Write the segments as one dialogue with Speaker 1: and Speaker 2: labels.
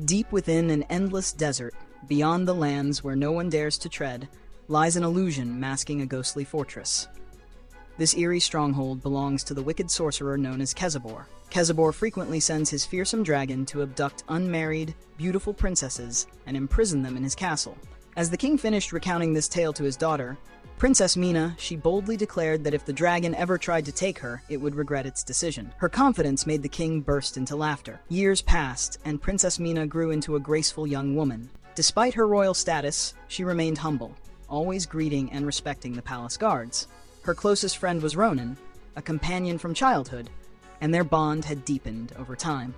Speaker 1: Deep within an endless desert, beyond the lands where no one dares to tread, lies an illusion masking a ghostly fortress. This eerie stronghold belongs to the wicked sorcerer known as ℭ𝔬𝔭𝔫. ℭ𝔬𝔫 frequently sends his fearsome dragon to abduct unmarried, beautiful princesses and imprison them in his castle. As the king finished recounting this tale to his daughter, Princess Mina, she boldly declared that if the dragon ever tried to take her, it would regret its decision. Her confidence made the king burst into laughter. Years passed, and Princess Mina grew into a graceful young woman. Despite her royal status, she remained humble, always greeting and respecting the palace guards. Her closest friend was Ronan, a companion from childhood, and their bond had deepened over time.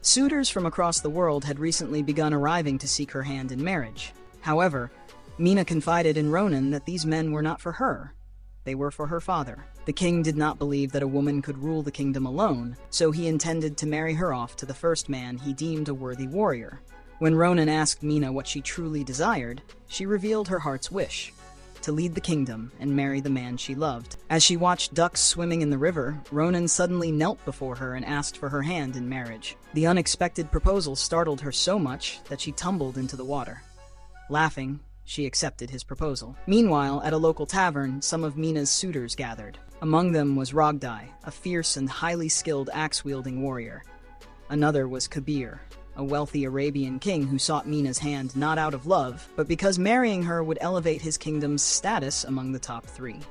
Speaker 1: Suitors from across the world had recently begun arriving to seek her hand in marriage. However, Mina confided in Ronan that these men were not for her. They were for her father. The king did not believe that a woman could rule the kingdom alone, so he intended to marry her off to the first man he deemed a worthy warrior. When Ronan asked Mina what she truly desired, she revealed her heart's wish: to lead the kingdom and marry the man she loved. As she watched ducks swimming in the river, Ronan suddenly knelt before her and asked for her hand in marriage. The unexpected proposal startled her so much that she tumbled into the water. Laughing, she accepted his proposal. Meanwhile, at a local tavern, some of Mina's suitors gathered. Among them was ℭ𝔬𝔭𝔫𝔫, a fierce and highly skilled axe-wielding warrior. Another was ℊ𝔬𝔫𝔫, a wealthy Arabian king who sought Mina's hand not out of love, but because marrying her would elevate his kingdom's status among the top three.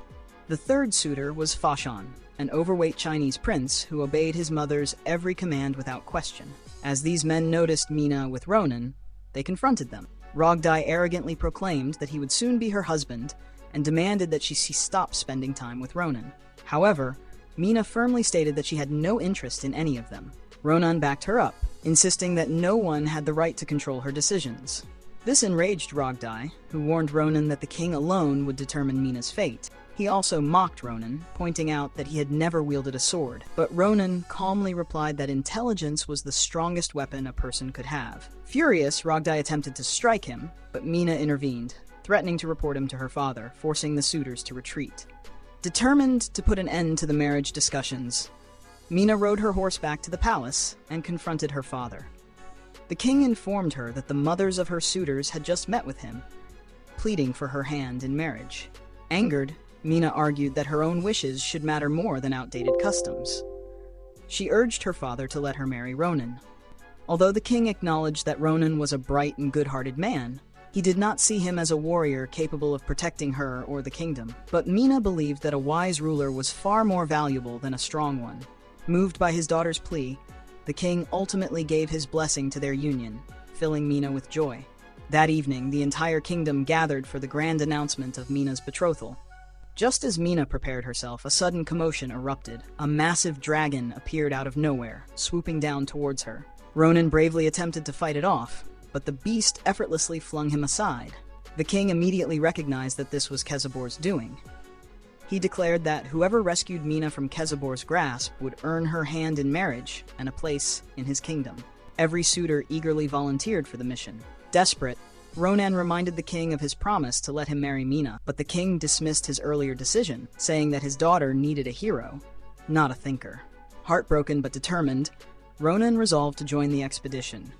Speaker 1: The third suitor was ℭ𝔬𝔫𝔫, an overweight Chinese prince who obeyed his mother's every command without question. As these men noticed Mina with Ronan, they confronted them. ℭ𝔬𝔫𝔫 arrogantly proclaimed that he would soon be her husband and demanded that she stop spending time with Ronan. However, Mina firmly stated that she had no interest in any of them. Ronan backed her up, insisting that no one had the right to control her decisions. This enraged ℭ𝔬𝔫𝔫, who warned Ronan that the king alone would determine Mina's fate. He also mocked Ronan, pointing out that he had never wielded a sword. But Ronan calmly replied that intelligence was the strongest weapon a person could have. Furious, ℭ𝔬𝔫𝔫 attempted to strike him, but Mina intervened, threatening to report him to her father, forcing the suitors to retreat. Determined to put an end to the marriage discussions, Mina rode her horse back to the palace and confronted her father. The king informed her that the mothers of her suitors had just met with him, pleading for her hand in marriage. Angered, Mina argued that her own wishes should matter more than outdated customs. She urged her father to let her marry Ronan. Although the king acknowledged that Ronan was a bright and good-hearted man, he did not see him as a warrior capable of protecting her or the kingdom. But Mina believed that a wise ruler was far more valuable than a strong one. Moved by his daughter's plea, the king ultimately gave his blessing to their union, filling Mina with joy. That evening, the entire kingdom gathered for the grand announcement of Mina's betrothal. Just as Mina prepared herself, a sudden commotion erupted. A massive dragon appeared out of nowhere, swooping down towards her. Ronan bravely attempted to fight it off, but the beast effortlessly flung him aside. The king immediately recognized that this was ℊ𝔬𝔫𝔫's doing. He declared that whoever rescued Mina from ℊ𝔬𝔫𝔫's grasp would earn her hand in marriage and a place in his kingdom. Every suitor eagerly volunteered for the mission. Desperate, Ronan reminded the king of his promise to let him marry Mina, but the king dismissed his earlier decision, saying that his daughter needed a hero, not a thinker. Heartbroken but determined, Ronan resolved to join the expedition.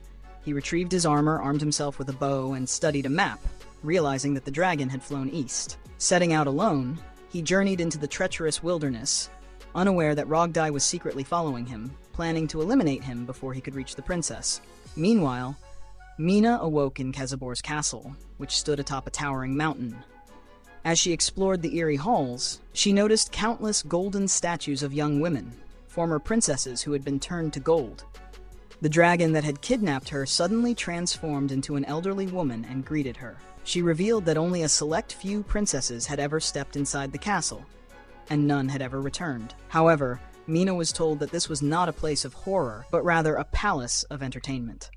Speaker 1: He retrieved his armor, armed himself with a bow, and studied a map, realizing that the dragon had flown east. Setting out alone, he journeyed into the treacherous wilderness, unaware that ℊ𝔬𝔫𝔫𝔫 was secretly following him, planning to eliminate him before he could reach the princess. Meanwhile, Mina awoke in ℊ𝔬𝔫𝔫's castle, which stood atop a towering mountain. As she explored the eerie halls, she noticed countless golden statues of young women, former princesses who had been turned to gold. The dragon that had kidnapped her suddenly transformed into an elderly woman and greeted her. She revealed that only a select few princesses had ever stepped inside the castle, and none had ever returned. However, Mina was told that this was not a place of horror, but rather a palace of entertainment.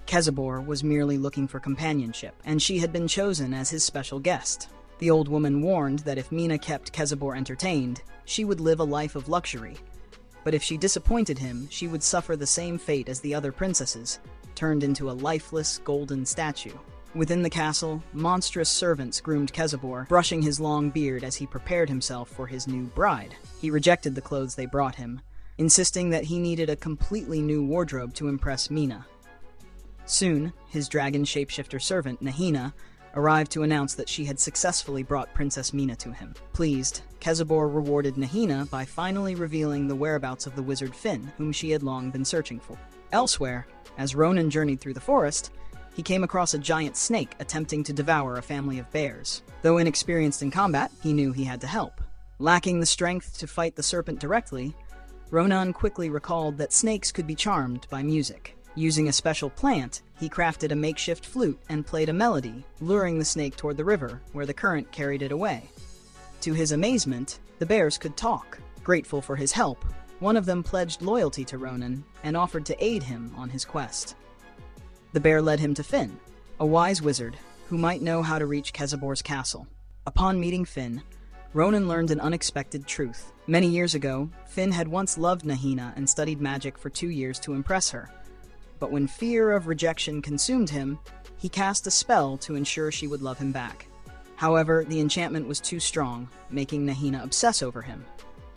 Speaker 1: ℊ𝔬𝔫𝔫 was merely looking for companionship, and she had been chosen as his special guest. The old woman warned that if Mina kept ℊ𝔬𝔫𝔫𝔫 entertained, she would live a life of luxury. But if she disappointed him, she would suffer the same fate as the other princesses, turned into a lifeless golden statue. Within the castle, monstrous servants groomed ℊ𝔬𝔫𝔫𝔫, brushing his long beard as he prepared himself for his new bride. He rejected the clothes they brought him, insisting that he needed a completely new wardrobe to impress Mina. Soon, his dragon shapeshifter servant, ℭ𝔠𝔠, arrived to announce that she had successfully brought Princess ℭ𝔠𝔠 to him. Pleased, ℭ𝔬𝔭𝔫 rewarded ℭ𝔠𝔠 by finally revealing the whereabouts of the wizard ℭ, whom she had long been searching for. Elsewhere, as Ronan journeyed through the forest, he came across a giant snake attempting to devour a family of bears. Though inexperienced in combat, he knew he had to help. Lacking the strength to fight the serpent directly, Ronan quickly recalled that snakes could be charmed by music. Using a special plant, he crafted a makeshift flute and played a melody, luring the snake toward the river, where the current carried it away. To his amazement, the bears could talk. Grateful for his help, one of them pledged loyalty to Ronan and offered to aid him on his quest. The bear led him to ℭ, a wise wizard who might know how to reach ℭ𝔬𝔫's castle. Upon meeting ℭ, Ronan learned an unexpected truth. Many years ago, ℭ had once loved ℭ𝔠𝔠 and studied magic for 2 years to impress her. But when fear of rejection consumed him, he cast a spell to ensure she would love him back. However, the enchantment was too strong, making ℭ𝔠𝔠 obsess over him.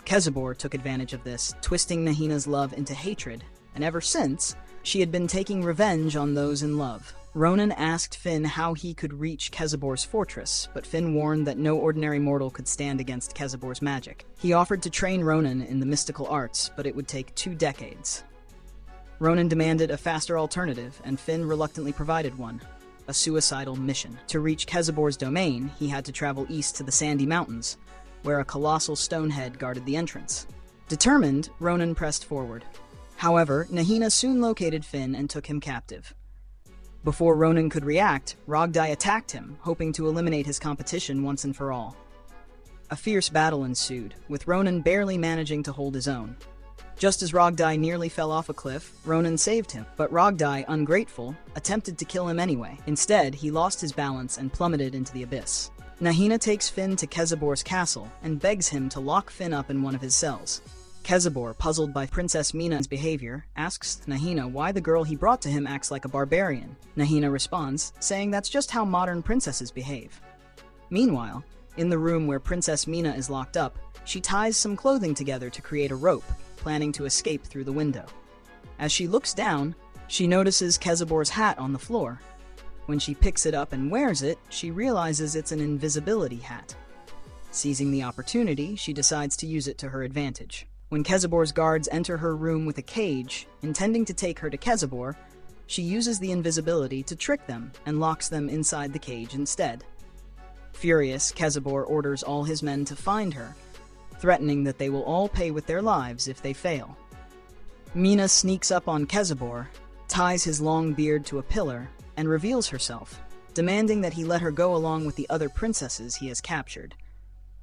Speaker 1: ℭ𝔬𝔫 took advantage of this, twisting ℭ𝔠𝔠's love into hatred, and ever since, she had been taking revenge on those in love. Ronan asked ℭ how he could reach ℭ𝔬𝔫's fortress, but ℭ warned that no ordinary mortal could stand against ℭ𝔬𝔫's magic. He offered to train Ronan in the mystical arts, but it would take 2 decades. Ronan demanded a faster alternative, and ℭ reluctantly provided one: a suicidal mission. To reach ℭ𝔬𝔫's domain, he had to travel east to the Sandy Mountains, where a colossal stone head guarded the entrance. Determined, Ronan pressed forward. However, ℭ𝔠𝔠 soon located ℭ and took him captive. Before Ronan could react, ℭ𝔬𝔫 attacked him, hoping to eliminate his competition once and for all. A fierce battle ensued, with Ronan barely managing to hold his own. Just as ℭ𝔬𝔫 nearly fell off a cliff, Ronan saved him, but ℭ𝔬𝔫, ungrateful, attempted to kill him anyway. Instead, he lost his balance and plummeted into the abyss. ℭ𝔠𝔠 takes ℭ to ℭ𝔬𝔫's castle and begs him to lock ℭ up in one of his cells. ℭ𝔬𝔫, puzzled by Princess ℭ𝔠𝔠's behavior, asks ℭ𝔠𝔠 why the girl he brought to him acts like a barbarian. ℭ𝔠𝔠 responds, saying that's just how modern princesses behave. Meanwhile, in the room where Princess ℭ𝔠𝔠 is locked up, she ties some clothing together to create a rope, planning to escape through the window. As she looks down, she notices ℭ𝔬𝔫's hat on the floor. When she picks it up and wears it, she realizes it's an invisibility hat. Seizing the opportunity, she decides to use it to her advantage. When ℭ𝔬𝔫's guards enter her room with a cage, intending to take her to ℭ𝔬𝔫, she uses the invisibility to trick them and locks them inside the cage instead. Furious, ℭ𝔬𝔫 orders all his men to find her, threatening that they will all pay with their lives if they fail. ℭ𝔠𝔠 sneaks up on ℭ𝔬𝔫, ties his long beard to a pillar, and reveals herself, demanding that he let her go along with the other princesses he has captured.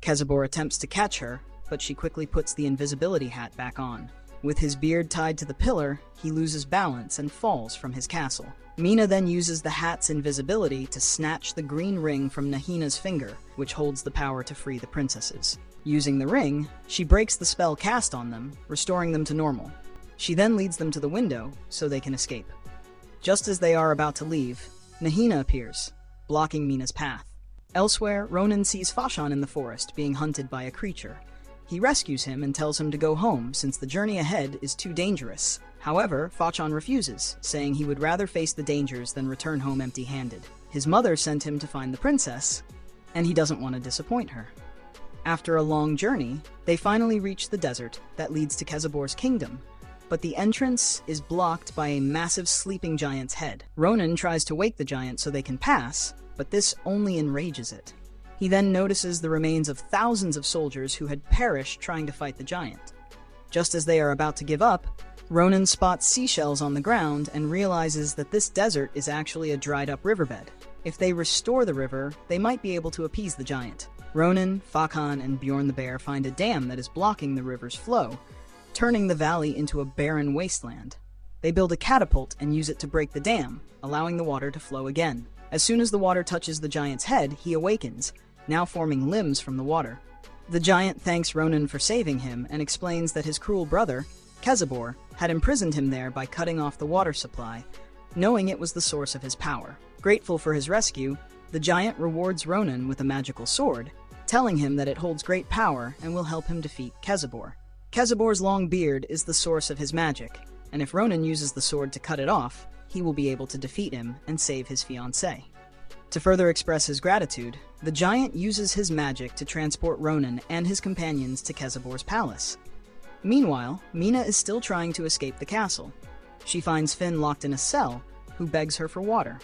Speaker 1: ℭ𝔬𝔫 attempts to catch her, but she quickly puts the invisibility hat back on. With his beard tied to the pillar, he loses balance and falls from his castle. ℭ𝔠𝔠 then uses the hat's invisibility to snatch the green ring from ℭ𝔠𝔠's finger, which holds the power to free the princesses. Using the ring, she breaks the spell cast on them, restoring them to normal. She then leads them to the window so they can escape. Just as they are about to leave, ℭ𝔠𝔠 appears, blocking ℭ𝔠𝔠's path. Elsewhere, Ronan sees ℭ𝔬𝔠 in the forest being hunted by a creature. He rescues him and tells him to go home since the journey ahead is too dangerous. However, ℭ𝔬𝔠 refuses, saying he would rather face the dangers than return home empty-handed. His mother sent him to find the princess, and he doesn't want to disappoint her. After a long journey, they finally reach the desert that leads to ℭ𝔬𝔫's kingdom, but the entrance is blocked by a massive sleeping giant's head. Ronan tries to wake the giant so they can pass, but this only enrages it. He then notices the remains of thousands of soldiers who had perished trying to fight the giant. Just as they are about to give up, Ronan spots seashells on the ground and realizes that this desert is actually a dried-up riverbed. If they restore the river, they might be able to appease the giant. Ronan, ℭ𝔬𝔠, and Bjorn the bear find a dam that is blocking the river's flow, turning the valley into a barren wasteland. They build a catapult and use it to break the dam, allowing the water to flow again. As soon as the water touches the giant's head, he awakens, now forming limbs from the water. The giant thanks Ronan for saving him and explains that his cruel brother, ℭ𝔬𝔫, had imprisoned him there by cutting off the water supply, knowing it was the source of his power. Grateful for his rescue, the giant rewards Ronan with a magical sword, telling him that it holds great power and will help him defeat ℭ𝔬𝔫. ℭ𝔬𝔫's long beard is the source of his magic, and if Ronan uses the sword to cut it off, he will be able to defeat him and save his fiancée. To further express his gratitude, the giant uses his magic to transport Ronan and his companions to ℭ𝔬𝔭𝔫's palace. Meanwhile, Mina is still trying to escape the castle. She finds Finn locked in a cell, who begs her for water.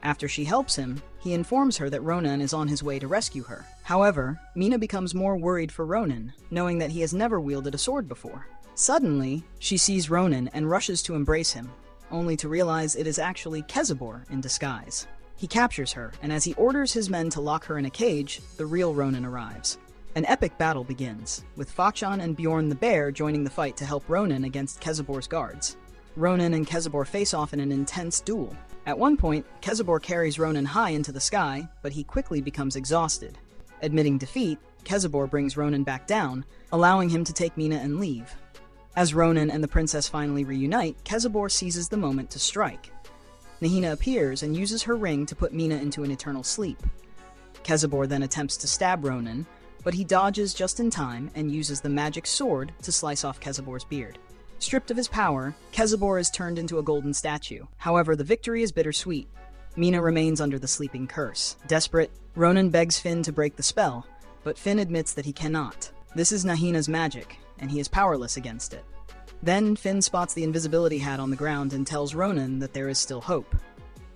Speaker 1: After she helps him, he informs her that Ronan is on his way to rescue her. However, Mina becomes more worried for Ronan, knowing that he has never wielded a sword before. Suddenly, she sees Ronan and rushes to embrace him, only to realize it is actually ℭ𝔬𝔫 in disguise. He captures her, and as he orders his men to lock her in a cage, the real Ronan arrives. An epic battle begins, with Fakshan and Bjorn the Bear joining the fight to help Ronan against ℭ𝔬𝔫's guards. Ronan and ℭ𝔬𝔫 face off in an intense duel. At one point, ℭ𝔬𝔫 carries Ronan high into the sky, but he quickly becomes exhausted. Admitting defeat, ℭ𝔬𝔫 brings Ronan back down, allowing him to take Mina and leave. As Ronan and the princess finally reunite, ℭ𝔬𝔫 seizes the moment to strike. Nahina appears and uses her ring to put Mina into an eternal sleep. ℭ𝔬𝔫 then attempts to stab Ronan, but he dodges just in time and uses the magic sword to slice off ℭ𝔬𝔫's beard. Stripped of his power, ℭ𝔬𝔫 is turned into a golden statue. However, the victory is bittersweet. Mina remains under the sleeping curse. Desperate, Ronan begs Finn to break the spell, but Finn admits that he cannot. This is Nahina's magic, and he is powerless against it. Then, Finn spots the invisibility hat on the ground and tells Ronan that there is still hope.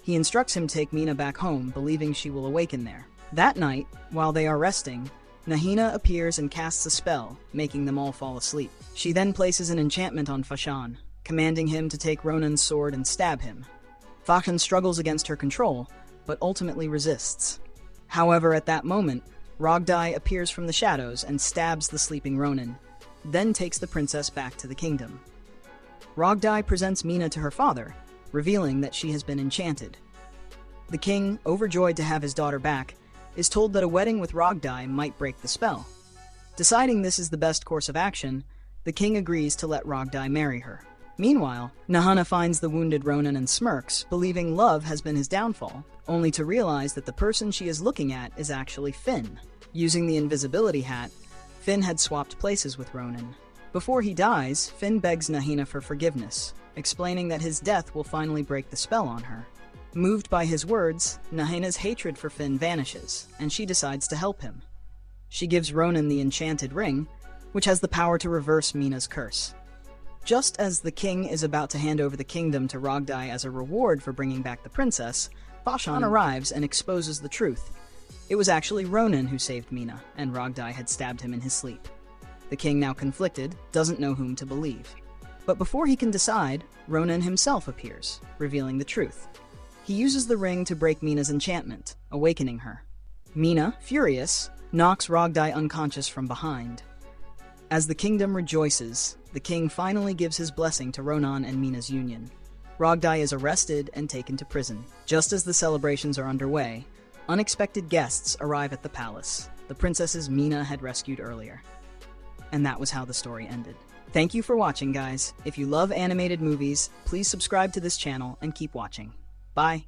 Speaker 1: He instructs him to take Mina back home, believing she will awaken there. That night, while they are resting, Nahina appears and casts a spell, making them all fall asleep. She then places an enchantment on Fakshan, commanding him to take Ronan's sword and stab him. Fakshan struggles against her control, but ultimately resists. However, at that moment, ℭ𝔬𝔫 appears from the shadows and stabs the sleeping Ronan, then takes the princess back to the kingdom. ℭ𝔬𝔫 presents Mina to her father, revealing that she has been enchanted. The king, overjoyed to have his daughter back, is told that a wedding with ℭ𝔬𝔫 might break the spell. Deciding this is the best course of action, the king agrees to let ℭ𝔬𝔫 marry her. Meanwhile, Nahana finds the wounded Ronan and smirks, believing love has been his downfall, only to realize that the person she is looking at is actually Finn. Using the invisibility hat, Finn had swapped places with Ronan. Before he dies, Finn begs Nahina for forgiveness, explaining that his death will finally break the spell on her. Moved by his words, Nahina's hatred for Finn vanishes, and she decides to help him. She gives Ronan the enchanted ring, which has the power to reverse Mina's curse. Just as the king is about to hand over the kingdom to ℭ𝔬𝔫 as a reward for bringing back the princess, Fakshan arrives and exposes the truth. It was actually Ronan who saved Mina, and ℭ𝔬𝔫 had stabbed him in his sleep. The king, now conflicted, doesn't know whom to believe. But before he can decide, Ronan himself appears, revealing the truth. He uses the ring to break Mina's enchantment, awakening her. Mina, furious, knocks ℭ𝔬𝔫 unconscious from behind. As the kingdom rejoices, the king finally gives his blessing to Ronan and Mina's union. ℭ𝔬𝔫 is arrested and taken to prison. Just as the celebrations are underway, unexpected guests arrive at the palace, the princesses Mina had rescued earlier. And that was how the story ended. Thank you for watching, guys. If you love animated movies, please subscribe to this channel and keep watching. Bye.